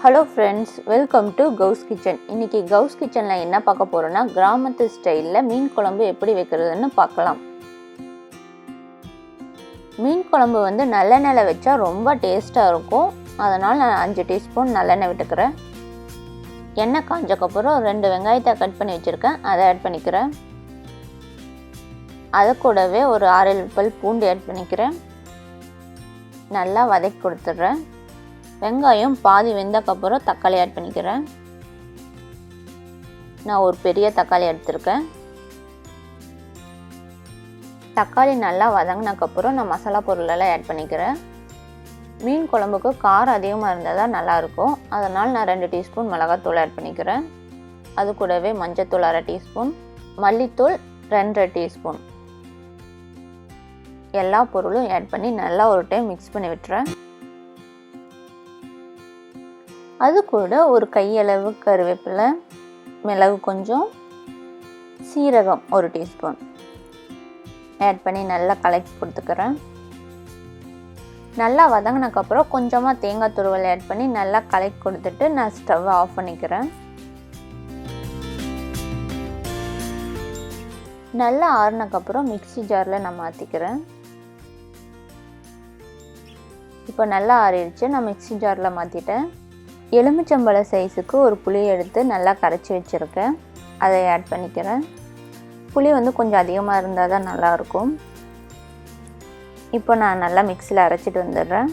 Hello friends, welcome to கவுஸ் kitchen. இன்றைக்கி கவுஸ் கிச்சனில் என்ன பார்க்க போகிறோன்னா, கிராமத்து ஸ்டைலில் மீன் குழம்பு எப்படி வைக்கிறதுன்னு பார்க்கலாம். மீன் குழம்பு வந்து நல்லெண்ணெயில் வச்சா ரொம்ப டேஸ்ட்டாக இருக்கும். அதனால் நான் 5 டீஸ்பூன் நல்லெண்ணெய் விட்டுக்கிறேன். எண்ணெய் காஞ்சக்கப்புறம் 2 வெங்காயத்தை கட் பண்ணி வச்சுருக்கேன், அதை ஆட் பண்ணிக்கிறேன். அது கூடவே ஒரு 6-7 பல் பூண்டு ஆட் பண்ணிக்கிறேன். நல்லா வதக்கி கொடுத்துட்றேன். வெங்காயம் பாதி வெந்தக்கப்புறம் தக்காளி ஆட் பண்ணிக்கிறேன். நான் ஒரு பெரிய தக்காளி எடுத்திருக்கேன். தக்காளி நல்லா வதங்கினக்கப்புறம் நான் மசாலா பொருளெல்லாம் ஆட் பண்ணிக்கிறேன். மீன் குழம்புக்கு காரம் அதிகமாக இருந்தால் தான் நல்லாயிருக்கும். அதனால் நான் 2 டீஸ்பூன் மிளகாத்தூள் ஆட் பண்ணிக்கிறேன். அது கூடவே மஞ்சத்தூள் 1/2 டீஸ்பூன், மல்லித்தூள் 2 டீஸ்பூன், எல்லா பொருளும் ஆட் பண்ணி நல்லா ஒரு டைம் மிக்ஸ் பண்ணி விட்டுறேன். அது கூட ஒரு கையளவு கருவேப்பிலை, மிளகு கொஞ்சம், சீரகம் 1 டீஸ்பூன் ஆட் பண்ணி நல்லா கலக்கி கொடுத்துக்கிறேன். நல்லா வதங்கினக்கப்புறம் கொஞ்சமாக தேங்காய் துருவல் ஆட் பண்ணி நல்லா கலக்கி கொடுத்துட்டு நான் ஸ்டவ்வை ஆஃப் பண்ணிக்கிறேன். நல்லா ஆறுனக்கப்புறம் மிக்ஸி ஜாரில் நான் மாற்றிக்கிறேன். இப்போ நல்லா ஆறிடுச்சு. நான் மிக்ஸி ஜாரில் மாற்றிட்டேன். எலுமிச்சம்பழ சைஸுக்கு ஒரு புளி எடுத்து நல்லா கரைச்சி வச்சுருக்கேன், அதை ஆட் பண்ணிக்கிறேன். புளி வந்து கொஞ்சம் அதிகமாக இருந்தால் தான் நல்லாயிருக்கும். இப்போ நான் நல்லா மிக்ஸியில் அரைச்சிட்டு வந்துடுறேன்.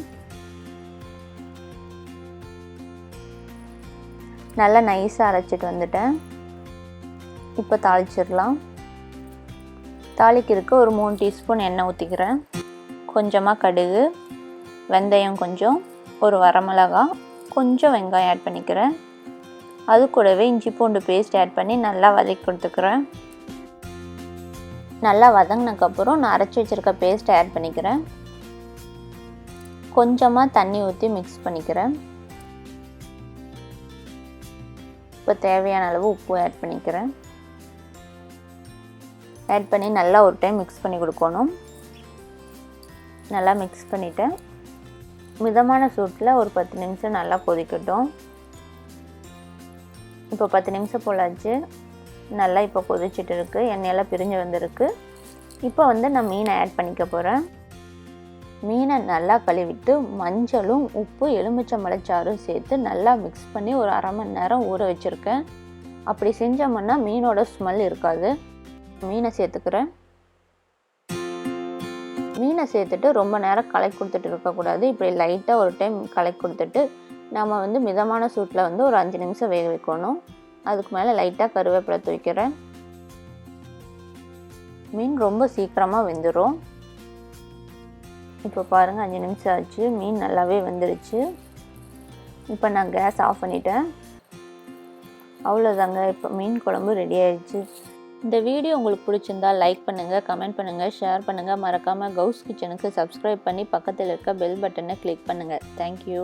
நல்லா நைஸாக அரைச்சிட்டு வந்துட்டேன். இப்போ தாளிச்சிடலாம். தாளிக்கிறதுக்கு ஒரு 3 டீஸ்பூன் எண்ணெய் ஊற்றிக்கிறேன். கொஞ்சமாக கடுகு, வெந்தயம் கொஞ்சம், ஒரு வரமிளகாய், கொஞ்சம் வெங்காயம் ஆட் பண்ணிக்கிறேன். அது கூடவே இஞ்சி பூண்டு பேஸ்ட் ஆட் பண்ணி நல்லா வதக்கி கொடுத்துக்கிறேன். நல்லா வதங்கினக்கப்புறம் நான் அரைச்சி வச்சுருக்க பேஸ்ட்டை ஆட் பண்ணிக்கிறேன். கொஞ்சமாக தண்ணி ஊற்றி மிக்ஸ் பண்ணிக்கிறேன். இப்போ தேவையான அளவு உப்பு ஆட் பண்ணிக்கிறேன். ஆட் பண்ணி நல்லா ஒரு டைம் மிக்ஸ் பண்ணி கொடுக்கணும். நல்லா மிக்ஸ் பண்ணிவிட்டேன். மிதமான சூட்டில் ஒரு 10 நிமிஷம் நல்லா கொதிக்கட்டும். இப்போ 10 நிமிஷம் போலாச்சு. நல்லா இப்போ கொதிச்சுட்டு இருக்குது, எண்ணெயெல்லாம் பிரிஞ்சு வந்திருக்கு. இப்போ வந்து நான் மீனை ஆட் பண்ணிக்க போகிறேன். மீனை நல்லா கழுவிட்டு மஞ்சளும் உப்பு எலுமிச்சம்பழச்சாறும் சேர்த்து நல்லா மிக்ஸ் பண்ணி ஒரு 1/2 மணி நேரம் ஊற வச்சுருக்கேன். அப்படி செஞ்சோம்னா மீனோட ஸ்மெல் இருக்காது. மீனை சேர்த்துக்கிறேன். மீனை சேர்த்துட்டு ரொம்ப நேரம் கலக்கி கொடுத்துட்டு இருக்கக்கூடாது. இப்படி லைட்டாக ஒரு டைம் கலக்கி கொடுத்துட்டு நம்ம வந்து மிதமான சூட்டில் வந்து ஒரு 5 நிமிஷம் வேக வைக்கணும். அதுக்கு மேலே லைட்டாக கருவேப்பிலை தூக்கிறேன். மீன் ரொம்ப சீக்கிரமாக வெந்துடும். இப்போ பாருங்கள், 5 நிமிஷம் ஆச்சு. மீன் நல்லாவே வெந்துடுச்சு. இப்போ நான் கேஸ் ஆஃப் பண்ணிட்டேன். அவ்வளோதாங்க, இப்போ மீன் குழம்பு ரெடி ஆயிடுச்சு. இந்த வீடியோ உங்களுக்கு பிடிச்சிருந்தால் லைக் பண்ணுங்கள், கமெண்ட் பண்ணுங்கள், ஷேர் பண்ணுங்கள். மறக்காமல் கவுஸ் கிச்சனுக்கு சப்ஸ்கிரைப் பண்ணி பக்கத்தில் இருக்க பெல் பட்டனை கிளிக் பண்ணுங்கள். தேங்க்யூ.